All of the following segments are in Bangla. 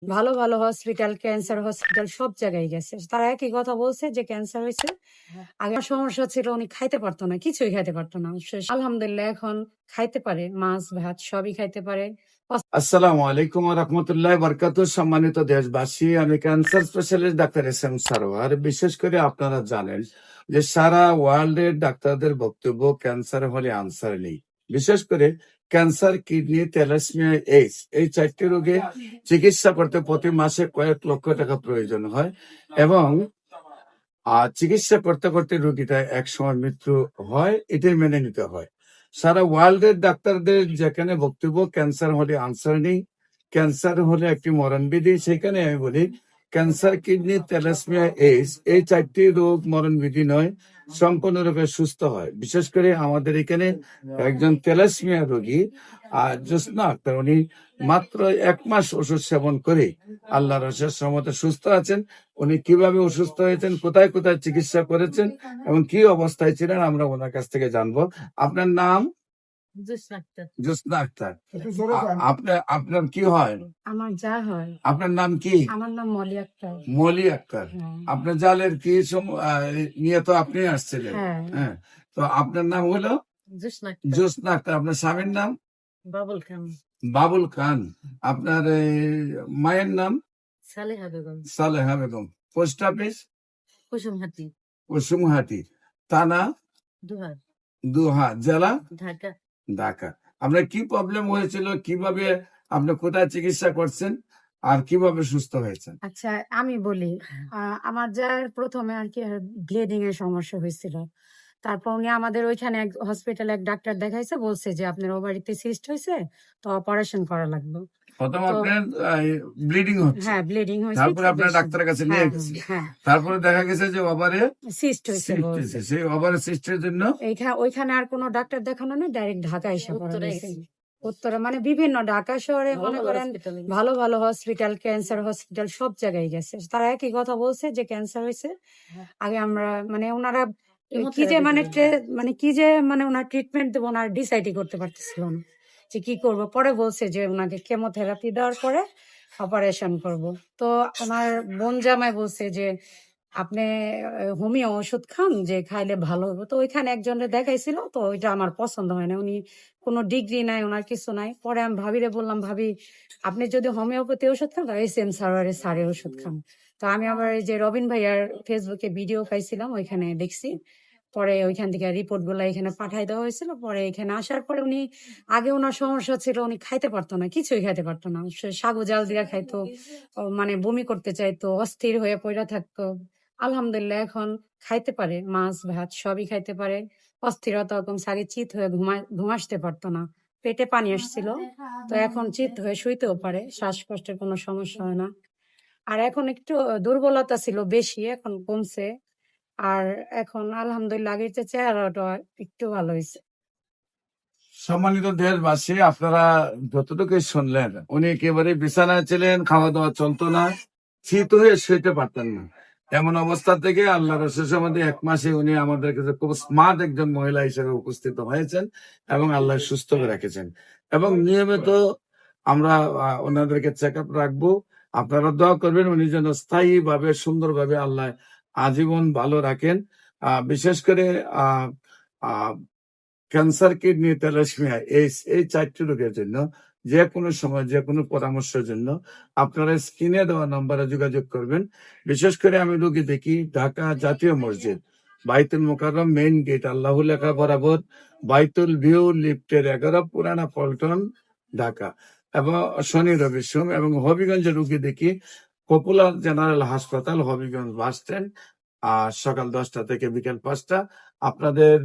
ভালো, ভালো হসপিটাল, ক্যান্সার হসপিটাল সব জায়গায় গেছে। তারা একই কথা বলছে যে ক্যান্সার হইছে। আগে আমার সমস্যা ছিল উনি খাইতে পারত না। কিছুই খাইতে পারত না। আলহামদুলিল্লাহ এখন খাইতে পারে। মাছ, ভাত সবই খাইতে পারে। আসসালামু আলাইকুম ওয়া রাহমাতুল্লাহি ওয়া বারাকাতুহু। সম্মানিত দেশবাসী, আমি cancer specialist doctor SM. Sarwar. বিশেষ করে আপনারা জানেন যে সারা ওয়ার্ল্ডের ডাক্তারদের বক্তব্য ক্যান্সার হলে আনসার নেই। বিশেষ করে ক্যান্সার, কিডনি, থ্যালাসেমিয়া, এইডস এই 4টি রোগে চিকিৎসা করতে প্রতি মাসে কয়েক লক্ষ টাকা প্রয়োজন হয় এবং চিকিৎসা করতে করতে রোগীটা একসময় মৃত্যু হয়, এটাই মেনে নিতে হয়। সারা ওয়ার্ল্ডের ডাক্তারদের যেখানে বক্তব্য ক্যান্সার হলে আনসার নেই, ক্যান্সার হলে একটি মরণবিধি, সেখানে আমি বলি ক্যান্সার, কিডনি, থ্যালাসেমিয়া, এইডস এই 4টি রোগ মরণবিধি নয়, সম্পূর্ণরূপে সুস্থ হয়। বিশেষ করে আমাদের এখানে একজন থ্যালাসেমিয়া রোগী জ্যোৎস্না আক্তার, উনি মাত্র 1 মাস ওষুধ সেবন করে আল্লাহর অশেষ রহমতে সুস্থ আছেন। উনি কিভাবে অসুস্থ হয়েছেন, কোথায় কোথায় চিকিৎসা করেছেন এবং কি অবস্থায় ছিলেন, আমরা ওনার কাছ থেকে জানবো। আপনার নাম? জ্যোৎস্না আক্তার। আপনার কি হয়? আমার যা হয়। আপনার নাম কি? আমার নাম মলি আক্তার। মলি আক্তার। আপনার জালের কি নিয়ে তো আপনি আসছিলেন? হ্যাঁ। তো আপনার নাম হলো জ্যোৎস্না আক্তার। আপনার স্বামীর নাম? বাবুল খান। বাবুল খান। আপনার মায়ের নাম? সালেহা বেগম। সালেহা বেগম। Post office? কুসুমহাটি। কুসুমহাটি। থানা? দুহা। জেলা? ঢাকা। ঢাকা। আপনার কি প্রবলেম হয়েছিল, কিভাবে আপনি কোথায় চিকিৎসা করছেন আর কিভাবে সুস্থ হয়েছেন? আচ্ছা আমি বলি, আমার যার প্রথমে আর কি ব্লিডিং এর সমস্যা হয়েছিল। তারপর উনি আমাদের ওইখানে এক হসপিটালে এক ডাক্তার দেখাইছে, বলছে যে আপনার ওভারিতে সিস্ট হয়েছে, তো অপারেশন করা লাগবে। প্রথম তো আপনার ব্লিডিং হচ্ছে, হ্যাঁ ব্লিডিং হয়েছে। তারপরে আপনার ডাক্তারের কাছে নিয়ে গেছে, তারপরে দেখা গেছে যে ওভারে সিস্ট হয়েছে। সেই ওভারে সিস্টের জন্য ওইখানে আর কোনো ডাক্তার দেখানো না, ডাইরেক্ট ঢাকা এসে পড়া গেছে। উত্তরে মানে বিভিন্ন ঢাকা শহরে মনে করেন ভালো ভালো হসপিটাল, ক্যান্সার হসপিটাল সব জায়গায় গেছে। তারা একই কথা বলছে যে ক্যান্সার হয়েছে। আগে আমরা মানে ওনারা কি যে মানে ওনার ট্রিটমেন্ট দেবো ওনার ডিসাইডই করতে পারতেছিল না যে কি করব। পরে বলছে যে ওনাকে কেমোথেরাপি দেওয়ার পরে অপারেশন করব। তো ওনার বোন জামাই বলছে যে আপনি হোমিও ওষুধ খান, যে খাইলে ভালো হবে। তো ওইখানে একজনের দেখাইছিল, তো ওইটা আমার পছন্দ হয় না। উনি কোনো ডিগ্রি নাই, ওনার কিছু নাই। পরে আমি ভাবিরে বললাম, ভাবি আপনি যদি হোমিওপ্যাথি ওষুধ খান, এস.এম. সারের ওষুধ খান। তো আমি আবার এই যে রবিন ভাইয়ার ফেসবুকে ভিডিও পাইছিলাম, ওইখানে দেখছি। পরে ওইখান থেকে রিপোর্ট গুলা এখানে পাঠাই দেওয়া হয়েছিল। পরে এখানে আসার পরে উনি আগে ওনার সমস্যা ছিল, উনি খাইতে পারতো না, কিছুই খাইতে পারতো না। সাগু জাল দিয়া খাইতো, মানে বমি করতে চাইতো, অস্থির হয়ে পড়ে থাকতো। আলহামদুলিল্লাহ এখন খাইতে পারে, মাছ, ভাত সবই খাইতে পারে। অস্থিরতা কমছে, আগে চিত হয়ে ঘুমাসতে পারতো না, পেটে পানি আসছিল। তো এখন চিত হয়ে শুইতেও পারে, শ্বাসকষ্টের কোনো সমস্যা হয় না। আর এখন একটু দুর্বলতা ছিল বেশি, এখন কমছে। আর এখন আলহামদুলিল্লাহ আগের চেয়ে চেহারাটা একটু ভালো হয়েছে। সম্মানিত দেশবাসী, আপনারা যতটুকু শুনলেন, উনি একেবারে বিছানায় ছিলেন, খাওয়া দাওয়া চলতো না, শীত হয়ে শুইতে পারতেন না। এমন অবস্থা থেকে আল্লাহর অশেষ রহমতে 1 মাসে উনি আমাদের কাছে খুব স্মার্ট একজন মহিলা হিসেবে উপস্থিত হয়েছেন এবং আল্লাহ সুস্থ করে রেখেছেন। এবং নিয়মিত আমরা ওনাদেরকে চেক আপ রাখবো। আপনারা দোয়া করবেন উনি যেন স্থায়ী ভাবে, সুন্দরভাবে আল্লাহ আজীবন ভালো রাখেন। বিশেষ করে ক্যান্সার, কিডনি, থ্যালাসেমিয়া, এইডস এই 4টি রোগের জন্য যে কোনো সময় যে কোনো পরামর্শের জন্য আপনারা স্ক্রিনে দেওয়া নম্বরে যোগাযোগ করবেন। বিশেষ করে আমি রোগী দেখি ঢাকা জাতীয় মসজিদ, বাইতুল মোকাররম মেইন গেট, আল্লাহ লেখা বরাবর, বাইতুল ভিউ লিফটের 11, পুরানা পল্টন, ঢাকা। এবং শনি রবি সোম। এবং হবিগঞ্জের রোগী দেখি পপুলার জেনারেল হাসপাতাল, হবিগঞ্জ বাস স্ট্যান্ড, সকাল 10টা থেকে বিকেল 5টা। আপনাদের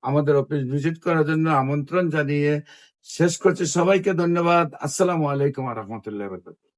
আমাদের অফিস ভিজিট করার জন্য আমন্ত্রণ জানিয়ে শেষ করছি। সবাইকে ধন্যবাদ। আসসালামু আলাইকুম ওয়া রাহমাতুল্লাহি ওয়া বারাকাতুহু।